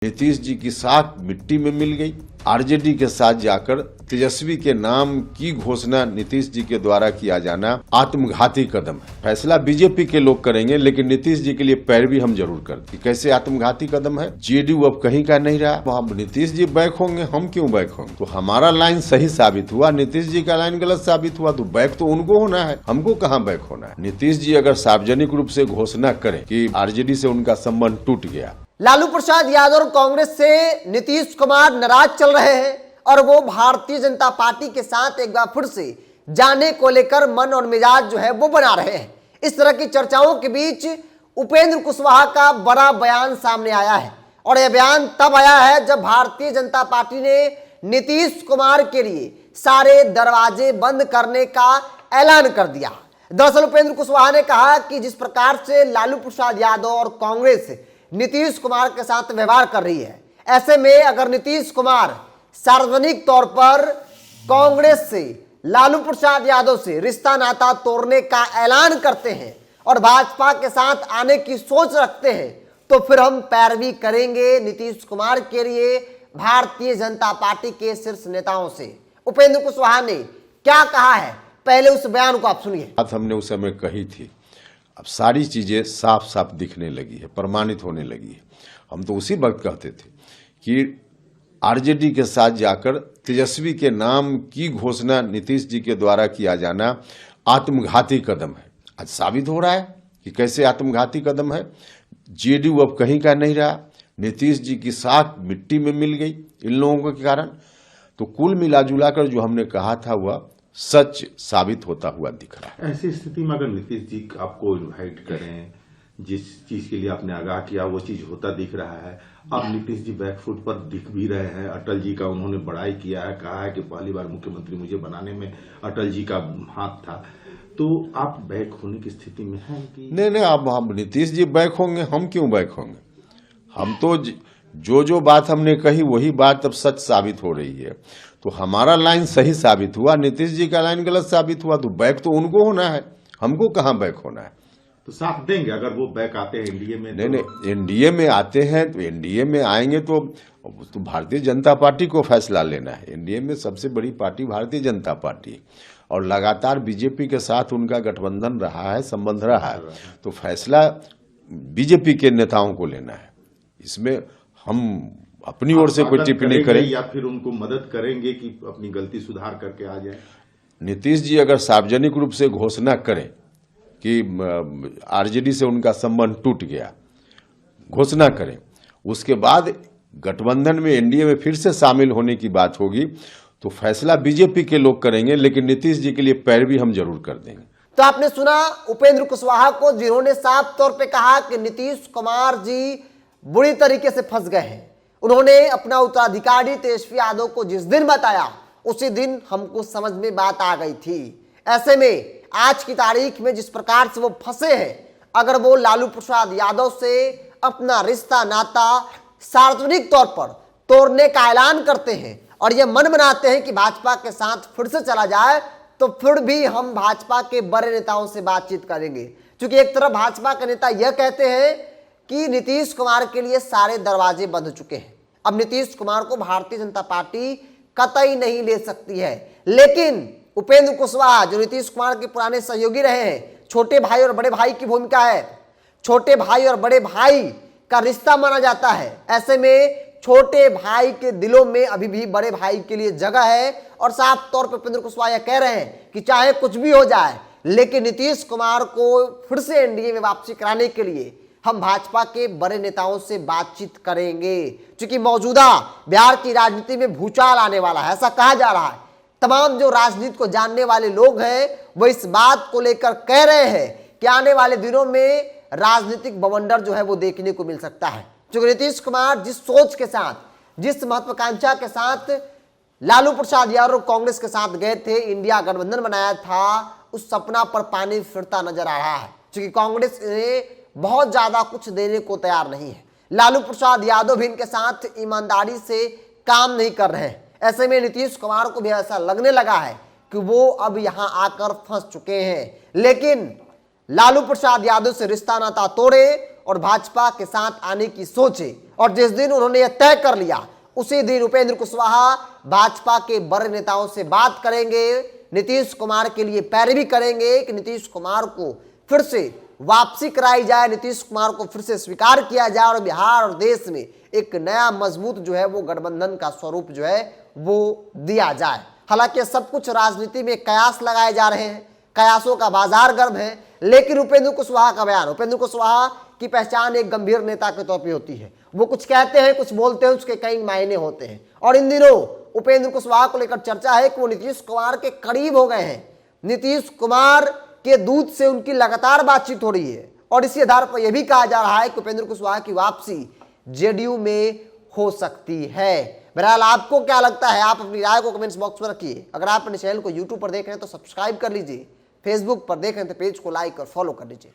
नीतीश जी की साख मिट्टी में मिल गई। आरजेडी के साथ जाकर तेजस्वी के नाम की घोषणा नीतीश जी के द्वारा किया जाना आत्मघाती कदम है। फैसला बीजेपी के लोग करेंगे, लेकिन नीतीश जी के लिए पैरवी हम जरूर करते। कैसे आत्मघाती कदम है? जेडीयू अब कहीं का नहीं रहा, वहाँ नीतीश जी बैक होंगे, हम क्यों बैक होंगे? तो हमारा लाइन सही साबित हुआ, नीतीश जी का लाइन गलत साबित हुआ, तो बैक तो उनको होना है, हमको कहाँ बैक होना है। नीतीश जी अगर सार्वजनिक रूप से घोषणा करें कि आरजेडी से उनका संबंध टूट गया। लालू प्रसाद यादव और कांग्रेस से नीतीश कुमार नाराज चल रहे हैं और वो भारतीय जनता पार्टी के साथ एक बार फिर से जाने को लेकर मन और मिजाज जो है वो बना रहे हैं। इस तरह की चर्चाओं के बीच उपेंद्र कुशवाहा का बड़ा बयान सामने आया है और यह बयान तब आया है जब भारतीय जनता पार्टी ने नीतीश कुमार के लिए सारे दरवाजे बंद करने का ऐलान कर दिया। दरअसल उपेंद्र कुशवाहा ने कहा कि जिस प्रकार से लालू प्रसाद यादव और कांग्रेस नीतीश कुमार के साथ व्यवहार कर रही है, ऐसे में अगर नीतीश कुमार सार्वजनिक तौर पर कांग्रेस से, लालू प्रसाद यादव से रिश्ता नाता तोड़ने का ऐलान करते हैं और भाजपा के साथ आने की सोच रखते हैं, तो फिर हम पैरवी करेंगे नीतीश कुमार के लिए भारतीय जनता पार्टी के शीर्ष नेताओं से। उपेंद्र कुशवाहा ने क्या कहा है, पहले उस बयान को आप सुनिए। बात हमने उस समय कही थी, अब सारी चीजें साफ साफ दिखने लगी है, प्रमाणित होने लगी है। हम तो उसी वक्त कहते थे कि आरजेडी के साथ जाकर तेजस्वी के नाम की घोषणा नीतीश जी के द्वारा किया जाना आत्मघाती कदम है। आज साबित हो रहा है कि कैसे आत्मघाती कदम है। जेडीयू अब कहीं का नहीं रहा, नीतीश जी की साख मिट्टी में मिल गई इन लोगों के कारण। तो कुल मिला कर जो हमने कहा था वह सच साबित होता हुआ दिख रहा है। ऐसी स्थिति में अगर नीतीश जी आपको इनवाइट करें, जिस चीज के लिए आपने आगाह किया वो चीज होता दिख रहा है। अब नीतीश जी बैकफुट पर दिख भी रहे हैं। अटल जी का उन्होंने बड़ाई किया है, कहा है कि पहली बार मुख्यमंत्री मुझे बनाने में अटल जी का हाथ था। तो आप बैक होने की स्थिति में हैं कि नहीं, अब हम नीतीश जी बैक होंगे, हम क्यों बैक होंगे? हम तो जो बात हमने कही वही बात अब सच साबित हो रही है। तो हमारा लाइन सही साबित हुआ, नीतीश जी का लाइन गलत साबित हुआ, तो बैक तो उनको होना है, हमको कहाँ बैक होना है। तो साथ देंगे अगर वो बैक आते हैं एनडीए में? नहीं, एनडीए में आते हैं तो एनडीए में आएंगे तो भारतीय जनता पार्टी को फैसला लेना है। एनडीए में सबसे बड़ी पार्टी भारतीय जनता पार्टी है और लगातार बीजेपी के साथ उनका गठबंधन रहा है, संबंध रहा है, तो फैसला बीजेपी के नेताओं को लेना है। इसमें हम अपनी ओर से कोई टिप्पणी करें या फिर उनको मदद करेंगे कि अपनी गलती सुधार करके आ जाए? नीतीश जी अगर सार्वजनिक रूप से घोषणा करें कि आरजेडी से उनका संबंध टूट गया, घोषणा करें, उसके बाद गठबंधन में एनडीए में फिर से शामिल होने की बात होगी, तो फैसला बीजेपी के लोग करेंगे, लेकिन नीतीश जी के लिए पैरवी हम जरूर कर देंगे। तो आपने सुना उपेंद्र कुशवाहा को, जिन्होंने साफ तौर पे कहा कि नीतीश कुमार जी बुरी तरीके से फंस गए हैं। उन्होंने अपना उत्तराधिकारी तेजस्वी यादव को जिस दिन बताया उसी दिन हमको समझ में बात आ गई थी। ऐसे में आज की तारीख में जिस प्रकार से वो फंसे हैं, अगर वो लालू प्रसाद यादव से अपना रिश्ता नाता सार्वजनिक तौर पर तोड़ने का ऐलान करते हैं और ये मन बनाते हैं कि भाजपा के साथ फिर से चला जाए, तो फिर भी हम भाजपा के बड़े नेताओं से बातचीत करेंगे। क्योंकि एक तरफ भाजपा के नेता यह कहते हैं कि नीतीश कुमार के लिए सारे दरवाजे बंद हो चुके हैं, अब नीतीश कुमार को भारतीय जनता पार्टी कतई नहीं ले सकती है। लेकिन उपेंद्र कुशवाहा जो नीतीश कुमार के पुराने सहयोगी रहे हैं, छोटे भाई और बड़े भाई की भूमिका है, छोटे भाई और बड़े भाई का रिश्ता माना जाता है। ऐसे में छोटे भाई के दिलों में अभी भी बड़े भाई के लिए जगह है और साफ तौर पर उपेंद्र कुशवाहा कह रहे हैं कि चाहे कुछ भी हो जाए, लेकिन नीतीश कुमार को फिर से एनडीए में वापसी कराने के लिए हम भाजपा के बड़े नेताओं से बातचीत करेंगे। क्योंकि मौजूदा बिहार की राजनीति में भूचाल आने वाला है, ऐसा कहा जा रहा है। तमाम जो राजनीति को जानने वाले लोग हैं वो इस बात को लेकर कह रहे हैं कि आने वाले दिनों में राजनीतिक बवंडर जो है वो देखने को मिल सकता है। क्योंकि नीतीश कुमार जिस सोच के साथ, जिस महत्वाकांक्षा के साथ लालू प्रसाद यादव कांग्रेस के साथ गए थे, इंडिया गठबंधन बनाया था, उस सपना पर पानी फिरता नजर आ रहा है। क्योंकि कांग्रेस ने बहुत ज्यादा कुछ देने को तैयार नहीं है। लालू प्रसाद यादव भी इनके साथ ईमानदारी से काम नहीं कर रहे हैं। ऐसे में नीतीश कुमार को भी ऐसा लगने लगा है कि वो अब यहां आकर फंस चुके हैं। लेकिन लालू प्रसाद यादव से रिश्ता नाता तोड़े और भाजपा के साथ आने की सोचे। और जिस दिन उन्होंने यह तय कर लिया उसी दिन उपेंद्र कुशवाहा भाजपा के बड़े नेताओं से बात करेंगे, नीतीश कुमार के लिए पैरवी करेंगे कि नीतीश कुमार को फिर से वापसी कराई जाए, नीतीश कुमार को फिर से स्वीकार किया जाए और बिहार और देश में एक नया मजबूत जो है वो गठबंधन का स्वरूप जो है वो दिया जाए। हालांकि सब कुछ राजनीति में कयास लगाए जा रहे हैं, कयासों का बाजार गर्म है, लेकिन उपेंद्र कुशवाहा का बयान, उपेंद्र कुशवाहा की पहचान एक गंभीर नेता के तौर पे होती है। वो कुछ कहते हैं, कुछ बोलते हैं, उसके कई मायने होते हैं। और इन दिनों उपेंद्र कुशवाहा को लेकर चर्चा है कि वो नीतीश कुमार के करीब हो गए हैं, नीतीश कुमार के दूत से उनकी लगातार बातचीत हो रही है। और इसी आधार पर यह भी कहा जा रहा है कि उपेंद्र कुशवाहा की वापसी जेडीयू में हो सकती है। बहरहाल आपको क्या लगता है, आप अपनी राय को कमेंट्स बॉक्स में रखिए। अगर आप अपने चैनल को यूट्यूब पर देख रहे हैं तो सब्सक्राइब कर लीजिए, फेसबुक पर देख रहे हैं तो पेज को लाइक और फॉलो कर लीजिए।